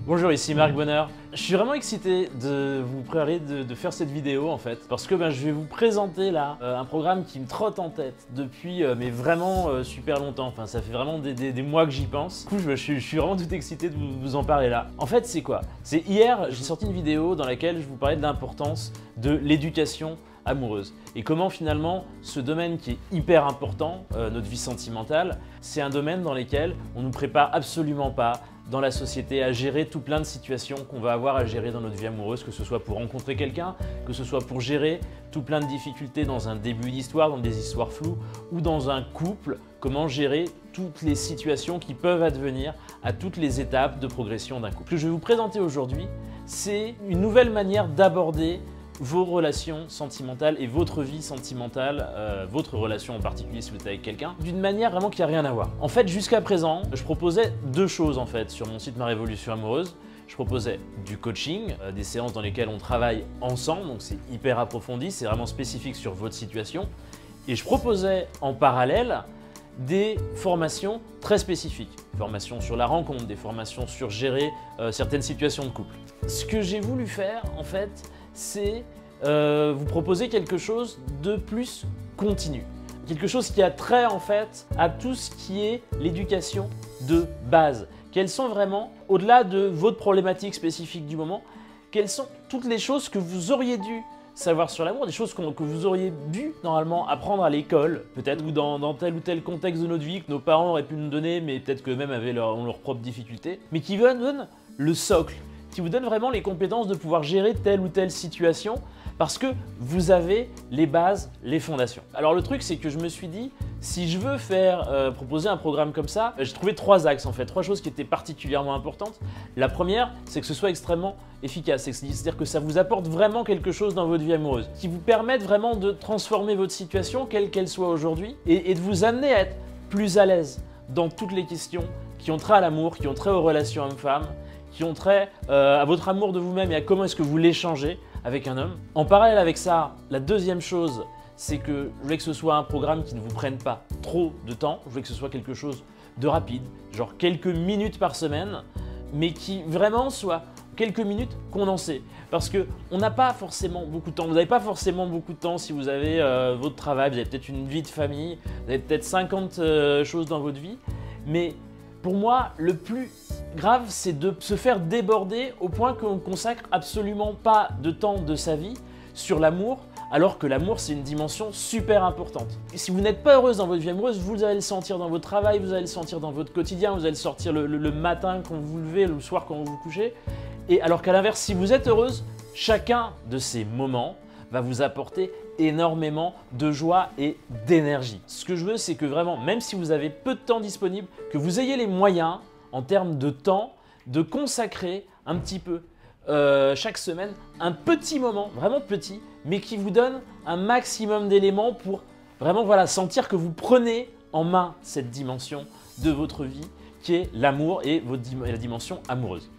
Bonjour, ici Marc Bonheur. Je suis vraiment excité de vous parler de faire cette vidéo en fait, parce que je vais vous présenter là un programme qui me trotte en tête depuis mais vraiment super longtemps. Enfin, ça fait vraiment des mois que j'y pense. Du coup, je suis vraiment tout excité de vous en parler là. En fait, c'est quoi? C'est hier, j'ai sorti une vidéo dans laquelle je vous parlais de l'importance de l'éducation amoureuse et comment finalement ce domaine qui est hyper important, notre vie sentimentale, c'est un domaine dans lequel on ne nous prépare absolument pas dans la société à gérer tout plein de situations qu'on va avoir à gérer dans notre vie amoureuse, que ce soit pour rencontrer quelqu'un, que ce soit pour gérer tout plein de difficultés dans un début d'histoire, dans des histoires floues ou dans un couple, comment gérer toutes les situations qui peuvent advenir à toutes les étapes de progression d'un couple. Ce que je vais vous présenter aujourd'hui, c'est une nouvelle manière d'aborder vos relations sentimentales et votre vie sentimentale, votre relation en particulier si vous êtes avec quelqu'un, d'une manière vraiment qui n'a rien à voir. En fait, jusqu'à présent, je proposais deux choses en fait sur mon site Ma Révolution Amoureuse. Je proposais du coaching, des séances dans lesquelles on travaille ensemble, donc c'est hyper approfondi, c'est vraiment spécifique sur votre situation. Et je proposais en parallèle des formations très spécifiques, des formations sur la rencontre, des formations sur gérer certaines situations de couple. Ce que j'ai voulu faire en fait, c'est vous proposer quelque chose de plus continu. Quelque chose qui a trait en fait à tout ce qui est l'éducation de base. Quelles sont vraiment, au-delà de votre problématique spécifique du moment, quelles sont toutes les choses que vous auriez dû savoir sur l'amour, des choses que vous auriez dû normalement apprendre à l'école, peut-être, ou dans tel ou tel contexte de notre vie que nos parents auraient pu nous donner, mais peut-être qu'eux-mêmes ont leurs propres difficultés, mais qui vous donnent le socle, qui vous donne vraiment les compétences de pouvoir gérer telle ou telle situation parce que vous avez les bases, les fondations. Alors le truc, c'est que je me suis dit, si je veux proposer un programme comme ça, j'ai trouvé trois axes en fait, trois choses qui étaient particulièrement importantes. La première, c'est que ce soit extrêmement efficace, c'est-à-dire que ça vous apporte vraiment quelque chose dans votre vie amoureuse, qui vous permette vraiment de transformer votre situation, quelle qu'elle soit aujourd'hui, et de vous amener à être plus à l'aise dans toutes les questions qui ont trait à l'amour, qui ont trait aux relations hommes-femmes, qui ont trait à votre amour de vous-même et à comment est-ce que vous l'échangez avec un homme. En parallèle avec ça, la deuxième chose, c'est que je voulais que ce soit un programme qui ne vous prenne pas trop de temps. Je voulais que ce soit quelque chose de rapide, genre quelques minutes par semaine, mais qui vraiment soit quelques minutes condensées. Parce qu'on n'a pas forcément beaucoup de temps. Vous n'avez pas forcément beaucoup de temps si vous avez votre travail, vous avez peut-être une vie de famille, vous avez peut-être 50 choses dans votre vie, mais pour moi, le plus grave, c'est de se faire déborder au point qu'on ne consacre absolument pas de temps de sa vie sur l'amour, alors que l'amour, c'est une dimension super importante. Et si vous n'êtes pas heureuse dans votre vie amoureuse, vous allez le sentir dans votre travail, vous allez le sentir dans votre quotidien, vous allez le sentir le matin quand vous vous levez, le soir quand vous vous couchez. Et alors qu'à l'inverse, si vous êtes heureuse, chacun de ces moments va vous apporter énormément de joie et d'énergie. Ce que je veux, c'est que vraiment, même si vous avez peu de temps disponible, que vous ayez les moyens, en termes de temps, de consacrer un petit peu chaque semaine un petit moment, vraiment petit, mais qui vous donne un maximum d'éléments pour vraiment sentir que vous prenez en main cette dimension de votre vie qui est l'amour et la dimension amoureuse.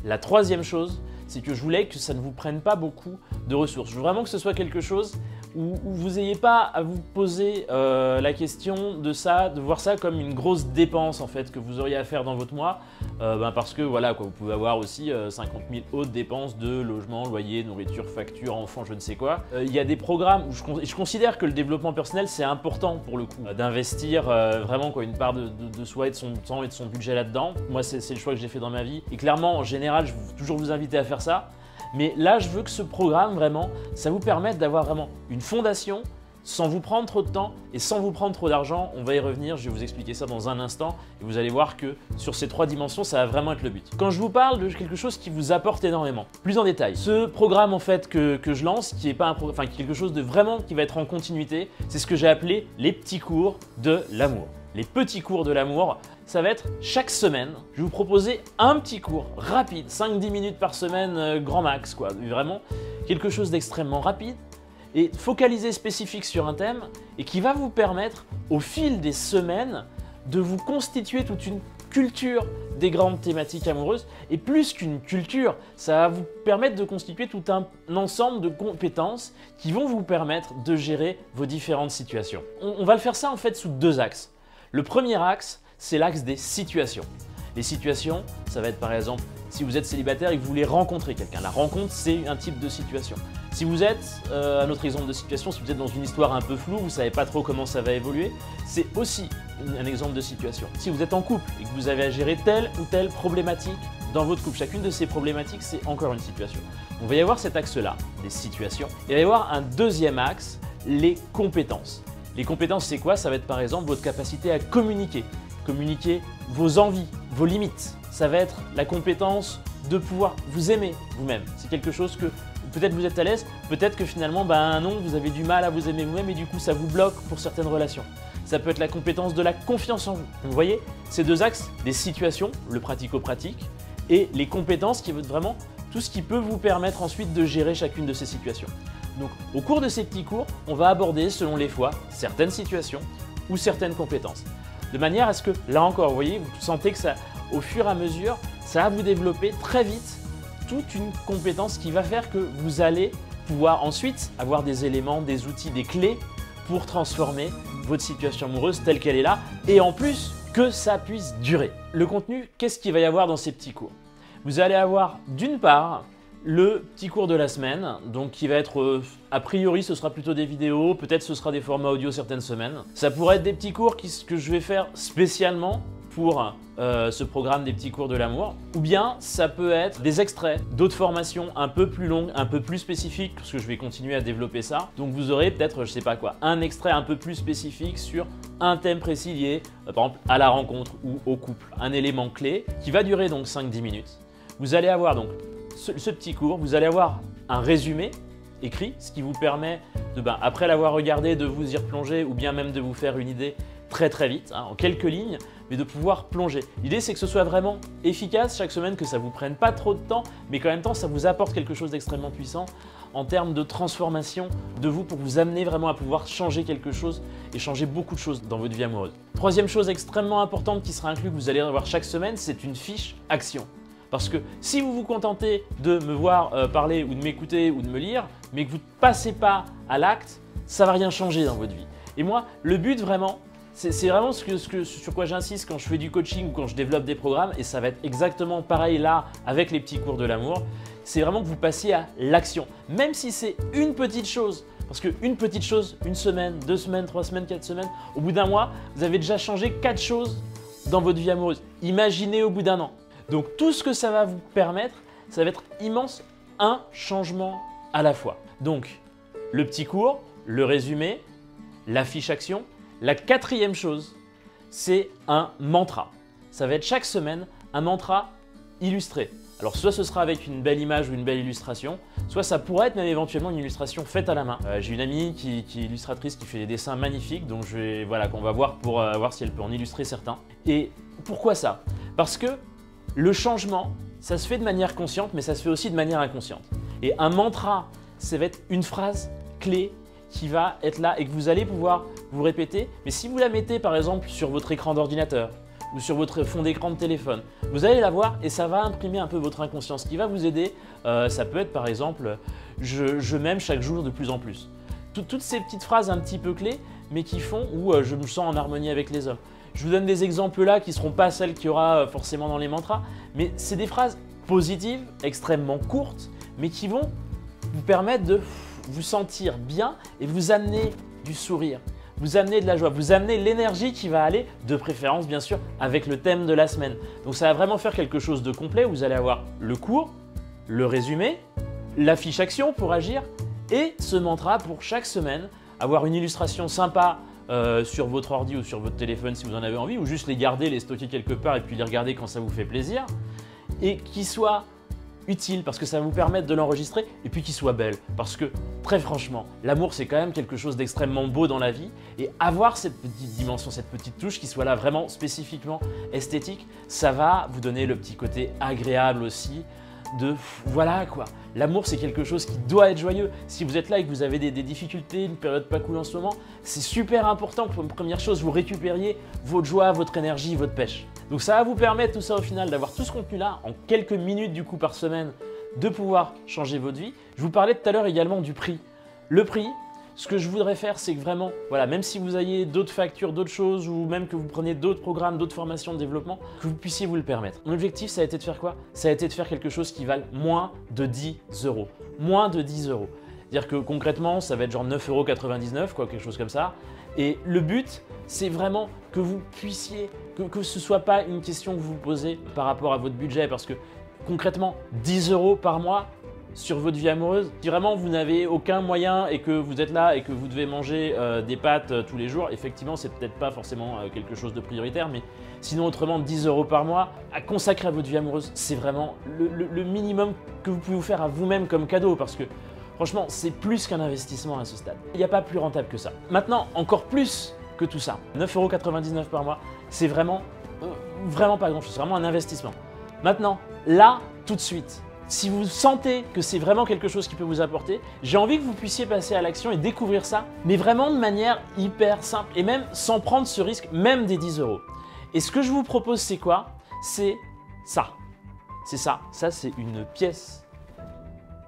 La troisième chose, c'est que je voulais que ça ne vous prenne pas beaucoup de ressources. Je veux vraiment que ce soit quelque chose où vous n'ayez pas à vous poser la question de voir ça comme une grosse dépense en fait que vous auriez à faire dans votre mois, parce que vous pouvez avoir aussi 50 000 autres dépenses de logement, loyer, nourriture, facture, enfant, je ne sais quoi. Il y a des programmes où je considère que le développement personnel c'est important pour le coup, d'investir vraiment une part de soi et de son temps et de son budget là-dedans. Moi c'est le choix que j'ai fait dans ma vie et clairement en général je veux toujours vous inviter à faire ça. Mais là, je veux que ce programme, vraiment, ça vous permette d'avoir vraiment une fondation sans vous prendre trop de temps et sans vous prendre trop d'argent. On va y revenir, je vais vous expliquer ça dans un instant et vous allez voir que sur ces trois dimensions, ça va vraiment être le but. Quand je vous parle de quelque chose qui vous apporte énormément, plus en détail, ce programme en fait que je lance, qui est pas quelque chose de vraiment qui va être en continuité, c'est ce que j'ai appelé les petits cours de l'amour. Les petits cours de l'amour, ça va être chaque semaine, je vais vous proposer un petit cours rapide, 5-10 minutes par semaine, grand max quoi. Vraiment quelque chose d'extrêmement rapide et focalisé spécifique sur un thème et qui va vous permettre au fil des semaines de vous constituer toute une culture des grandes thématiques amoureuses et plus qu'une culture, ça va vous permettre de constituer tout un ensemble de compétences qui vont vous permettre de gérer vos différentes situations. On va le faire ça en fait sous deux axes. Le premier axe, c'est l'axe des situations. Les situations, ça va être par exemple si vous êtes célibataire et que vous voulez rencontrer quelqu'un. La rencontre, c'est un type de situation. Si vous êtes, un autre exemple de situation, si vous êtes dans une histoire un peu floue, vous ne savez pas trop comment ça va évoluer, c'est aussi un exemple de situation. Si vous êtes en couple et que vous avez à gérer telle ou telle problématique dans votre couple, chacune de ces problématiques, c'est encore une situation. On va y avoir cet axe-là, des situations, et il va y avoir un deuxième axe, les compétences. Les compétences, c'est quoi? Ça va être par exemple votre capacité à communiquer vos envies, vos limites. Ça va être la compétence de pouvoir vous aimer vous-même. C'est quelque chose que peut-être vous êtes à l'aise, peut-être que finalement, non, vous avez du mal à vous aimer vous-même et du coup, ça vous bloque pour certaines relations. Ça peut être la compétence de la confiance en vous. Vous voyez, ces deux axes, des situations, le pratico-pratique, et les compétences qui veut vraiment tout ce qui peut vous permettre ensuite de gérer chacune de ces situations. Donc, au cours de ces petits cours, on va aborder, selon les fois, certaines situations ou certaines compétences. De manière à ce que, là encore, vous voyez, vous sentez que ça, au fur et à mesure, ça va vous développer très vite toute une compétence qui va faire que vous allez pouvoir ensuite avoir des éléments, des outils, des clés pour transformer votre situation amoureuse telle qu'elle est là et en plus que ça puisse durer. Le contenu, qu'est-ce qu'il va y avoir dans ces petits cours? Vous allez avoir d'une part le petit cours de la semaine, donc qui va être, a priori ce sera plutôt des vidéos, peut-être ce sera des formats audio certaines semaines. Ça pourrait être des petits cours que je vais faire spécialement pour ce programme des petits cours de l'amour, ou bien ça peut être des extraits d'autres formations un peu plus longues, un peu plus spécifiques, parce que je vais continuer à développer ça. Donc vous aurez peut-être, je sais pas quoi, un extrait un peu plus spécifique sur un thème précis lié, par exemple, à la rencontre ou au couple. Un élément clé qui va durer donc 5-10 minutes. Vous allez avoir donc ce petit cours, vous allez avoir un résumé écrit, ce qui vous permet, après l'avoir regardé, de vous y replonger ou bien même de vous faire une idée très vite, en quelques lignes, mais de pouvoir plonger. L'idée, c'est que ce soit vraiment efficace chaque semaine, que ça ne vous prenne pas trop de temps, mais qu'en même temps, ça vous apporte quelque chose d'extrêmement puissant en termes de transformation de vous pour vous amener vraiment à pouvoir changer quelque chose et changer beaucoup de choses dans votre vie amoureuse. Troisième chose extrêmement importante qui sera inclue, que vous allez avoir chaque semaine, c'est une fiche action. Parce que si vous vous contentez de me voir parler ou de m'écouter ou de me lire, mais que vous ne passez pas à l'acte, ça ne va rien changer dans votre vie. Et moi, le but vraiment, c'est vraiment sur quoi j'insiste quand je fais du coaching ou quand je développe des programmes, et ça va être exactement pareil là avec les petits cours de l'amour, c'est vraiment que vous passiez à l'action. Même si c'est une petite chose, parce qu'une petite chose, une semaine, 2 semaines, 3 semaines, 4 semaines, au bout d'un mois, vous avez déjà changé 4 choses dans votre vie amoureuse. Imaginez au bout d'un an. Donc tout ce que ça va vous permettre, ça va être immense, un changement à la fois. Donc le petit cours, le résumé, la fiche action. La quatrième chose, c'est un mantra. Ça va être chaque semaine un mantra illustré. Alors soit ce sera avec une belle image ou une belle illustration, soit ça pourrait être même éventuellement une illustration faite à la main. J'ai une amie qui est illustratrice, qui fait des dessins magnifiques, donc qu'on va voir pour voir si elle peut en illustrer certains. Et pourquoi ça? Parce que le changement, ça se fait de manière consciente, mais ça se fait aussi de manière inconsciente. Et un mantra, ça va être une phrase clé qui va être là et que vous allez pouvoir vous répéter. Mais si vous la mettez par exemple sur votre écran d'ordinateur ou sur votre fond d'écran de téléphone, vous allez la voir et ça va imprimer un peu votre inconscient. Ce qui va vous aider, ça peut être par exemple « je m'aime chaque jour de plus en plus ». Toutes ces petites phrases un petit peu clés, mais qui font où je me sens en harmonie avec les hommes. Je vous donne des exemples là qui ne seront pas celles qu'il y aura forcément dans les mantras, mais c'est des phrases positives, extrêmement courtes, mais qui vont vous permettre de vous sentir bien et vous amener du sourire, vous amener de la joie, vous amener l'énergie qui va aller, de préférence bien sûr, avec le thème de la semaine. Donc ça va vraiment faire quelque chose de complet. Vous allez avoir le cours, le résumé, la fiche action pour agir et ce mantra pour chaque semaine, avoir une illustration sympa sur votre ordi ou sur votre téléphone si vous en avez envie, ou juste les garder, les stocker quelque part et puis les regarder quand ça vous fait plaisir, et qui soit utile parce que ça va vous permettre de l'enregistrer et puis qu'il soit belle parce que très franchement, l'amour c'est quand même quelque chose d'extrêmement beau dans la vie et avoir cette petite dimension, cette petite touche qui soit là vraiment spécifiquement esthétique, ça va vous donner le petit côté agréable aussi de voilà quoi. L'amour c'est quelque chose qui doit être joyeux. Si vous êtes là et que vous avez des difficultés, une période pas cool en ce moment, c'est super important que pour une première chose vous récupériez votre joie, votre énergie, votre pêche. Donc ça va vous permettre tout ça au final d'avoir tout ce contenu là en quelques minutes du coup par semaine, de pouvoir changer votre vie. Je vous parlais tout à l'heure également du prix. Le prix, Ce que je voudrais faire, c'est que vraiment, voilà, même si vous ayez d'autres factures, d'autres choses, ou même que vous preniez d'autres programmes, d'autres formations de développement, que vous puissiez vous le permettre. Mon objectif, ça a été de faire quoi? Ça a été de faire quelque chose qui vale moins de 10 euros. Moins de 10 euros. C'est-à-dire que concrètement, ça va être genre 9,99 €, quoi, quelque chose comme ça. Et le but, c'est vraiment que vous puissiez, que ce ne soit pas une question que vous vous posez par rapport à votre budget, parce que concrètement, 10 euros par mois, sur votre vie amoureuse, si vraiment vous n'avez aucun moyen et que vous êtes là et que vous devez manger des pâtes tous les jours, effectivement, c'est peut-être pas forcément quelque chose de prioritaire, mais sinon, autrement, 10 euros par mois à consacrer à votre vie amoureuse, c'est vraiment le minimum que vous pouvez vous faire à vous-même comme cadeau, parce que franchement, c'est plus qu'un investissement à ce stade. Il n'y a pas plus rentable que ça. Maintenant, encore plus que tout ça, 9,99 € par mois, c'est vraiment pas grand-chose, c'est vraiment un investissement. Maintenant, là, tout de suite, si vous sentez que c'est vraiment quelque chose qui peut vous apporter, j'ai envie que vous puissiez passer à l'action et découvrir ça, mais vraiment de manière hyper simple et même sans prendre ce risque, même des 10 euros. Et ce que je vous propose, c'est quoi? C'est ça. C'est ça. Ça, c'est une pièce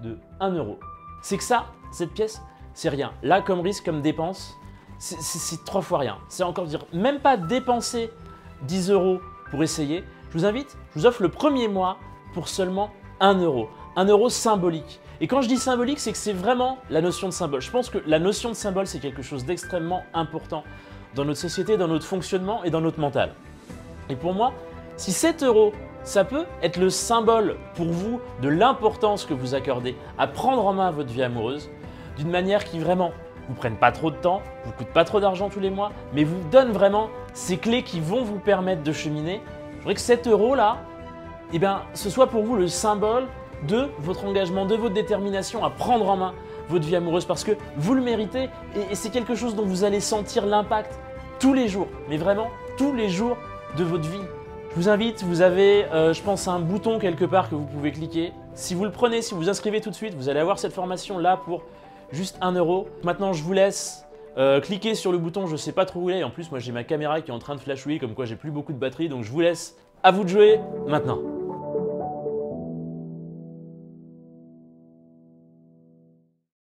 de 1 euro. C'est que ça, cette pièce, c'est rien. Là, comme risque, comme dépense, c'est 3 fois rien. C'est encore dire, même pas dépenser 10 euros pour essayer. Je vous invite, je vous offre le premier mois pour seulement 1 euro. 1 euro symbolique. Et quand je dis symbolique, c'est que c'est vraiment la notion de symbole. Je pense que la notion de symbole, c'est quelque chose d'extrêmement important dans notre société, dans notre fonctionnement et dans notre mental. Et pour moi, si 7 euros, ça peut être le symbole pour vous de l'importance que vous accordez à prendre en main votre vie amoureuse d'une manière qui vraiment vous prenne pas trop de temps, vous coûte pas trop d'argent tous les mois, mais vous donne vraiment ces clés qui vont vous permettre de cheminer. Je voudrais que 7 euros là, eh bien, ce soit pour vous le symbole de votre engagement, de votre détermination à prendre en main votre vie amoureuse, parce que vous le méritez et c'est quelque chose dont vous allez sentir l'impact tous les jours, mais vraiment tous les jours de votre vie. Je vous invite, vous avez, je pense, un bouton quelque part que vous pouvez cliquer. Si vous le prenez, si vous vous inscrivez tout de suite, vous allez avoir cette formation là pour juste 1 euro. Maintenant, je vous laisse cliquer sur le bouton, je ne sais pas trop où il est. En plus, moi, j'ai ma caméra qui est en train de flashouiller, comme quoi j'ai plus beaucoup de batterie, donc je vous laisse. À vous de jouer maintenant.